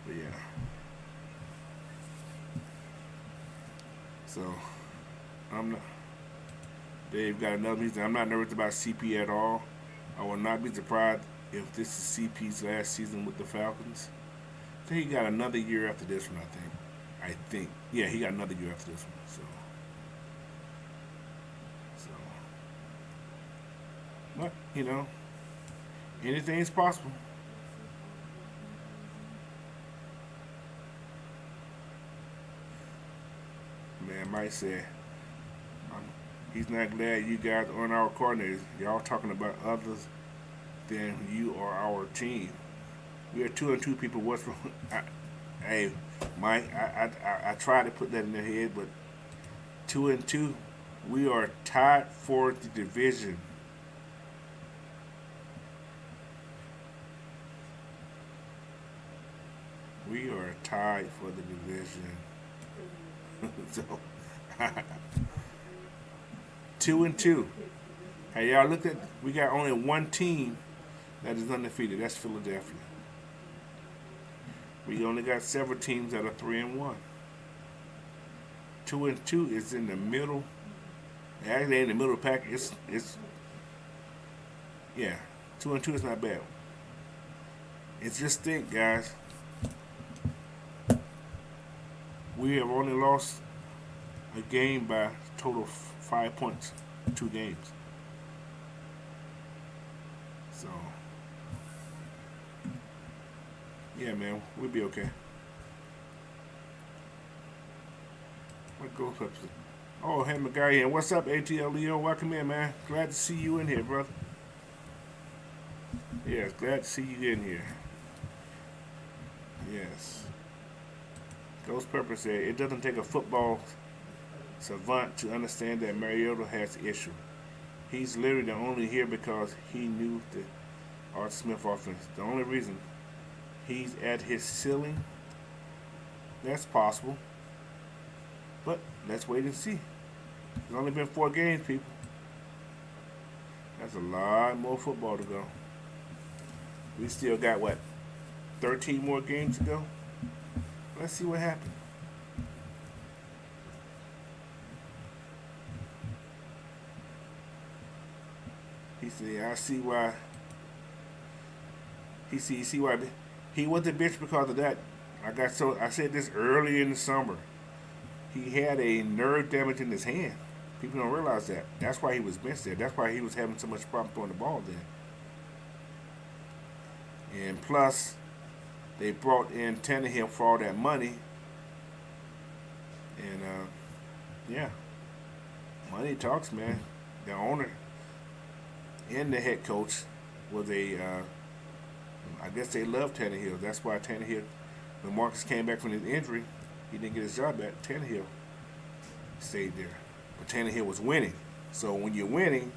but yeah. So, I'm not. Dave got another reason. I'm not nervous about CP at all. I will not be surprised if this is CP's last season with the Falcons. I think he got another year after this one. I think. Yeah, he got another year after this one. So. But, anything is possible. Man, Mike said, he's not glad you guys aren't our coordinators. Y'all talking about others than you or our team. We are 2-2 people. What's wrong? Hey, Mike, I tried to put that in their head, but 2-2, we are tied for the division. We are tied for the division. So, 2-2. Hey, y'all look at, we got only one team that is undefeated. That's Philadelphia. We only got several teams that are 3-1. 2-2 is in the middle. Actually, in the middle of the pack, it's 2-2 is not bad. It's just think, guys. We have only lost a game by a total of 5 points, 2 games. So, yeah, man, we'll be okay. What goes up? Oh, hey, McGuire here. What's up, ATL Leo? Welcome in, man. Glad to see you in here, brother. Yeah, glad to see you in here. Yes. Ghost Pepper said it doesn't take a football savant to understand that Mariota has issue. He's literally only here because he knew the Art Smith offense. The only reason he's at his ceiling, that's possible. But let's wait and see. It's only been 4 games, people. That's a lot more football to go. We still got, what, 13 more games to go? Let's see what happens. He said, I see why. He see why he was the bitch because of that. I said this early in the summer. He had a nerve damage in his hand. People don't realize that. That's why he was benched there. That's why he was having so much problem throwing the ball then. And plus, they brought in Tannehill for all that money. And, yeah. Money talks, man. The owner and the head coach was I guess they loved Tannehill. That's why Tannehill, when Marcus came back from his injury, he didn't get his job back. Tannehill stayed there. But Tannehill was winning. So when you're winning,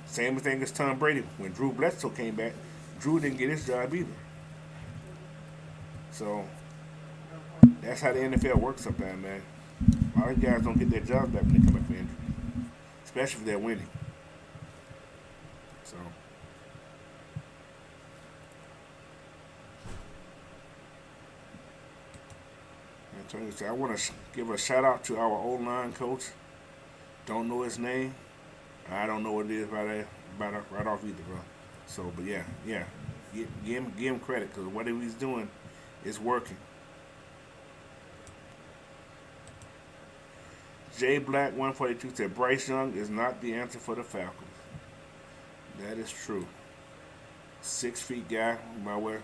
same thing as Tom Brady. When Drew Bledsoe came back, Drew didn't get his job either. So that's how the NFL works sometimes, man. A lot of guys don't get their jobs back when they come back from injury, especially if they're winning. So I want to give a shout out to our O-line coach. Don't know his name. I don't know what it is right off either, bro. So, but yeah, give him credit because whatever he's doing is working. J Black 142 said Bryce Young is not the answer for the Falcons. That is true. 6 feet guy, might well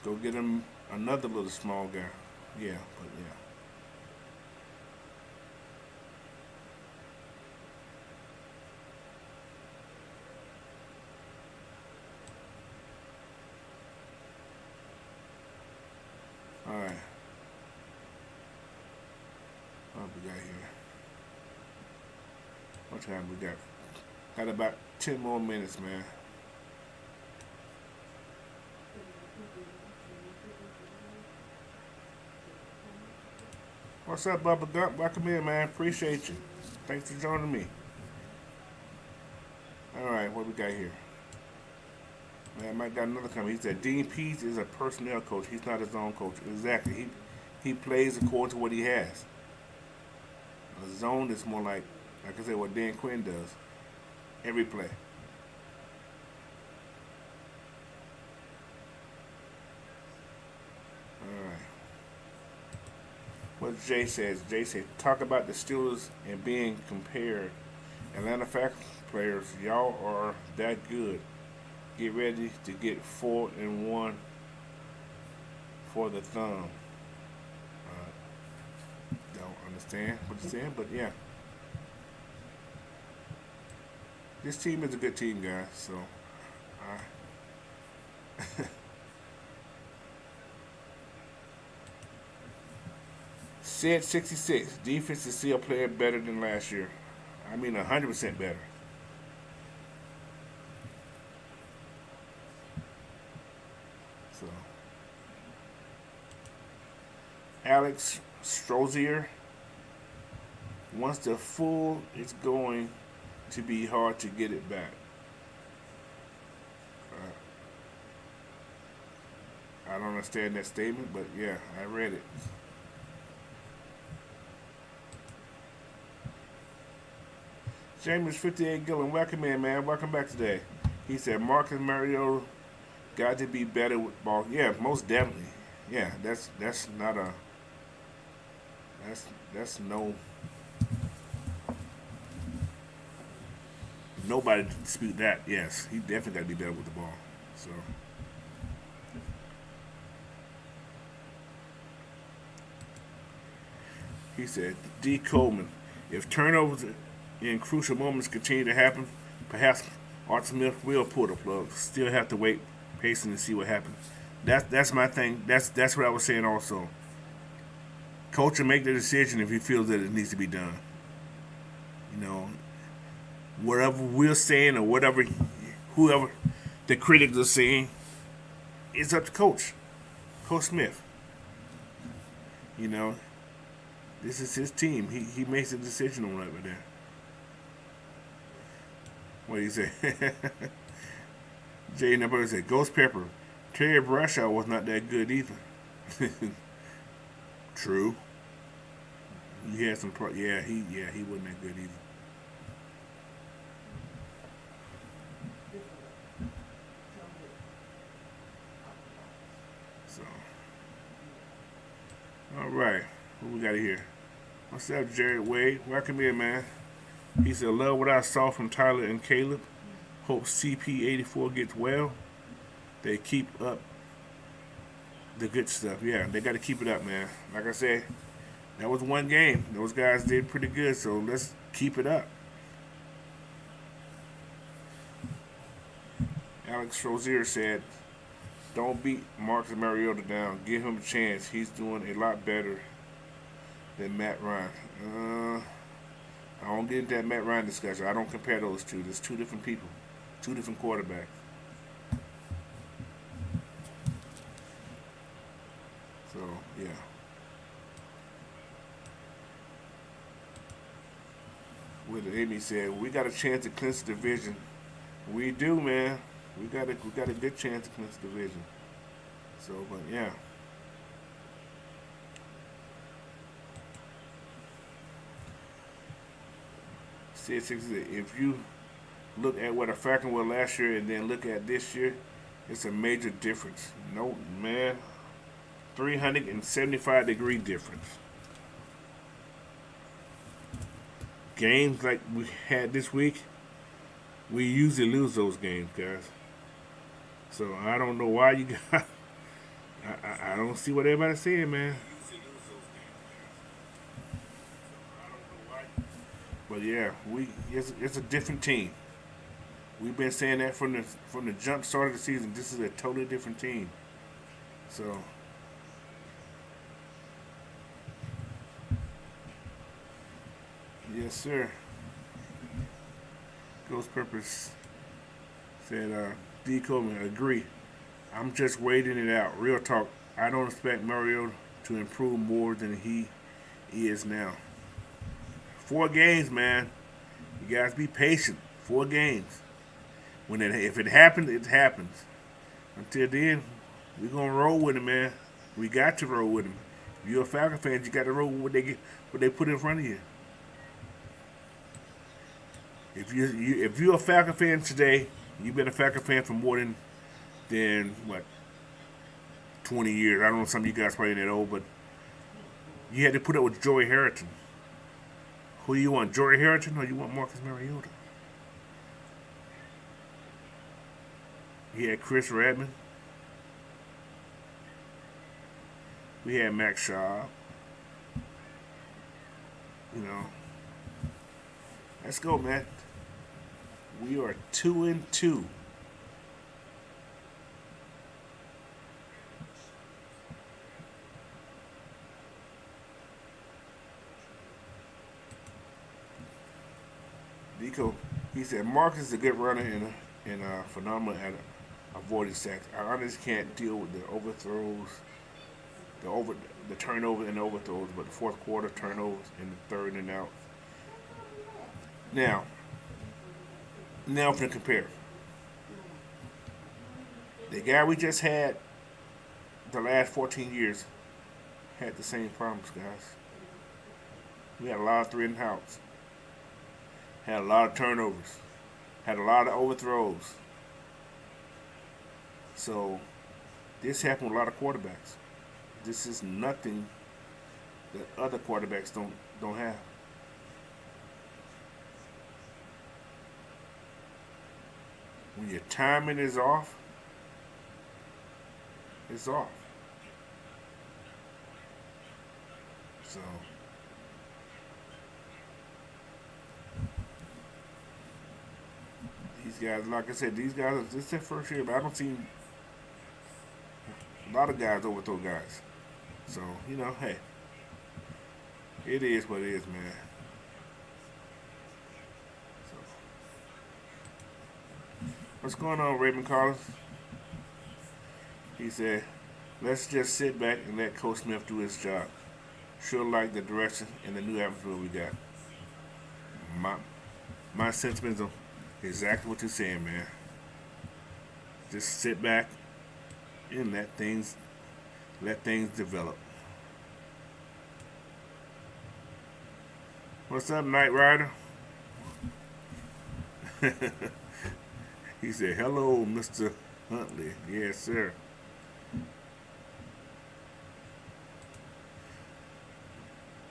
go get him another little small guy. Yeah, but yeah. All right. What we got here? What time we got? Got about 10 more minutes, man. What's up, Bubba Gump? Welcome in, man. Appreciate you. Thanks for joining me. All right, what we got here? Man, Mike got another comment. He said Dean Pease is a personnel coach. He's not his own coach. Exactly. He plays according to what he has. A zone is more like I said, what Dan Quinn does. Every play. All right. What Jay says, talk about the Steelers and being compared. Atlanta Falcons players, y'all are that good. Get ready to get 4-1 for the thumb. Don't understand what you're saying, but yeah. This team is a good team, guys, so Said 66. Defense is still playing better than last year. I mean 100% better. So Alex Strozier, once the full, it's going to be hard to get it back. I don't understand that statement, but yeah, I read it. James 58 Gillen, welcome in, man. Welcome back today. He said Marcus Mariota got to be better with ball. Yeah, most definitely. Yeah, that's not a that's no nobody dispute that. Yes, he definitely got to be better with the ball. So he said D. Coleman, if turnovers in crucial moments continue to happen, perhaps Art Smith will pull the plug. Still have to wait patiently to see what happens. That's my thing. That's what I was saying also. Coach will make the decision if he feels that it needs to be done. You know, whatever we're saying or whatever whoever the critics are saying, it's up to Coach Smith. You know, this is his team. He makes a decision on that right there. What do you say? Jay Number said Ghost Pepper. Terry Bradshaw was not that good either. True. He had some he wasn't that good either. So all right. What we got here? What's up, Jared Wade? Welcome in, man. He said, love what I saw from Tyler and Caleb. Hope CP84 gets well. They keep up the good stuff. Yeah, they got to keep it up, man. Like I said, that was one game. Those guys did pretty good, so let's keep it up. Alex Rozier said, don't beat Marcus Mariota down. Give him a chance. He's doing a lot better than Matt Ryan. I don't get into that Matt Ryan discussion. I don't compare those two. There's two different people, two different quarterbacks. So, yeah. What Amy said, we got a chance to clinch the division. We do, man. We got a good chance to clinch the division. So, but yeah. If you look at what a Falcon was last year and then look at this year, it's a major difference. No, man. 375-degree difference. Games like we had this week, we usually lose those games, guys. So I don't know why you got. I don't see what everybody's saying, man. But yeah, it's a different team. We've been saying that from the jump start of the season. This is a totally different team. So yes, sir. Ghost Purpose said, D. Coleman, agree. I'm just waiting it out. Real talk. I don't expect Mario to improve more than he is now. 4 games, man. You guys be patient. 4 games. If it happens, it happens. Until then, we're gonna roll with him, man. We got to roll with him. If you're a Falcon fan, you got to roll with what they put in front of you. If you're a Falcon fan today, you've been a Falcon fan for more than what 20 years. I don't know, some of you guys probably that old, but you had to put up with Joey Harrington. Who you want, Joey Harrington, or you want Marcus Mariota? He had Chris Radman. We had Max Shaw. You know, let's go, man. We are 2-2. Nico, he said Marcus is a good runner and phenomenal at avoiding sacks. I honestly can't deal with the overthrows, the turnover and overthrows, but the fourth quarter turnovers and the third and out. Now for the compare. The guy we just had the last 14 years had the same problems, guys. We had a lot of 3-and-outs. Had a lot of turnovers. Had a lot of overthrows. So this happened with a lot of quarterbacks. This is nothing that other quarterbacks don't have. When your timing is off, it's off. So these guys, like I said, this is their first year, but I don't see A lot of guys overthrow guys. So, hey, it is what it is, man. So, what's going on, Raymond Collins? He said, let's just sit back and let Coach Smith do his job. Sure like the direction and the new atmosphere we got. My my sentiments are exactly what you're saying, man. Just sit back and let things develop. What's up, Knight Rider? He said, hello, Mr. Huntley. Yes, sir.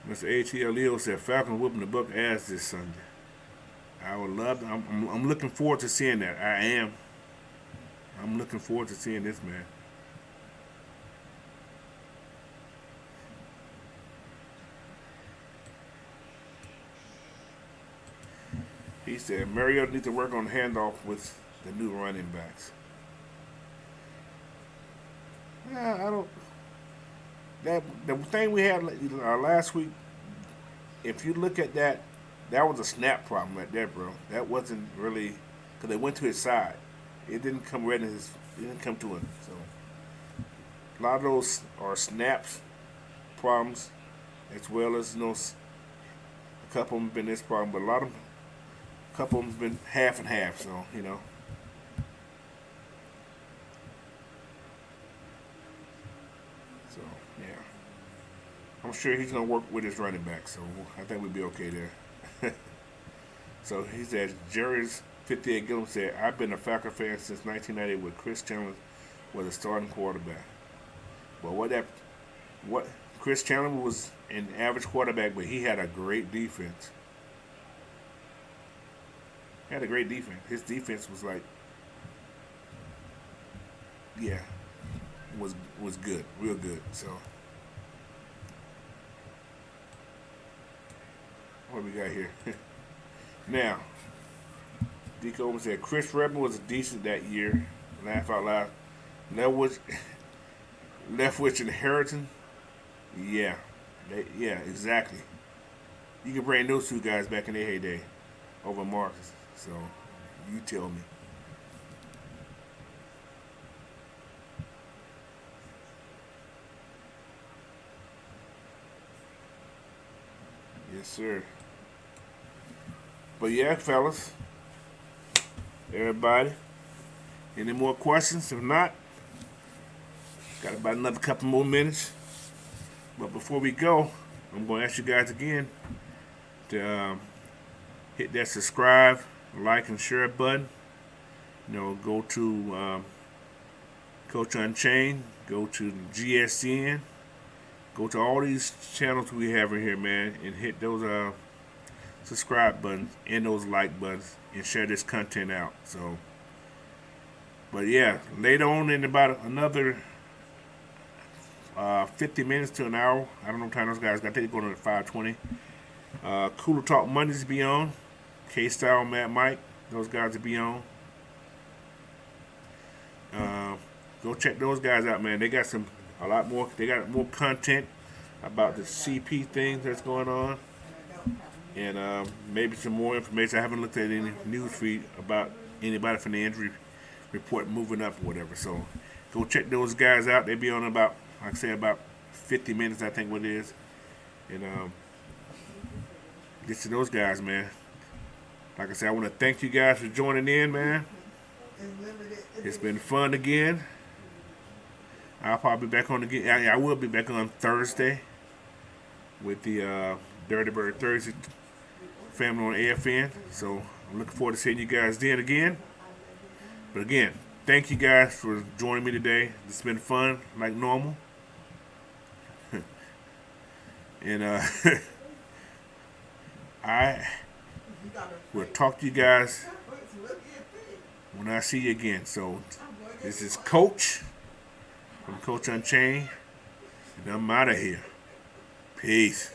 Mr. ATLEO said, Falcons whooping the Buck ass this Sunday. I would love to, I'm looking forward to seeing that. I am. I'm looking forward to seeing this, man. He said, Mariota needs to work on handoff with the new running backs. Yeah, I don't. The thing we had last week, if you look at that, that was a snap problem right there, bro. That wasn't really because they went to his side. It didn't come right in his. It didn't come to him. So a lot of those are snaps problems, as well as a couple of them been this problem, but a couple of them been half and half. So So yeah, I'm sure he's gonna work with his running back. So I think we'll be okay there. So he said, Jerry's 58 Gillum said, I've been a Falcon fan since 1990 with Chris Chandler was a starting quarterback. But what Chris Chandler was an average quarterback, but he had a great defense. He had a great defense. His defense was like, yeah, was good, real good. So what we got here? Now, Deco said Chris Redman was decent that year. Laugh out loud. Leftwich inheritance. Yeah, yeah, exactly. You can bring those two guys back in their heyday over Marcus. So you tell me. Yes, sir. But yeah, fellas, everybody, any more questions? If not, got about another couple more minutes. But before we go, I'm going to ask you guys again to hit that subscribe, like, and share button. Go to Coach Unchained, go to GSN, go to all these channels we have in here, man, and hit those subscribe buttons and those like buttons and share this content out. So, but yeah, later on in about another 50 minutes to an hour, I don't know what time those guys got. I think they're going to 5:20. Cooler Talk Mondays be on. K-Style, Matt, Mike, those guys will be on. Go check those guys out, man. They got a lot more. They got more content about the CP things that's going on, and maybe some more information. I haven't looked at any news feed about anybody from the injury report moving up or whatever. So go check those guys out. They be on about, like I say, about 50 minutes, I think what it is. And get to those guys, man. Like I said, I want to thank you guys for joining in, man. It's been fun again. I'll probably be back on again. I will be back on Thursday with the Dirty Bird Thursday family on AFN. So I'm looking forward to seeing you guys then again. But again, thank you guys for joining me today. It's been fun, like normal. And I will talk to you guys when I see you again. So this is Coach from Coach Unchained, and I'm out of here. Peace.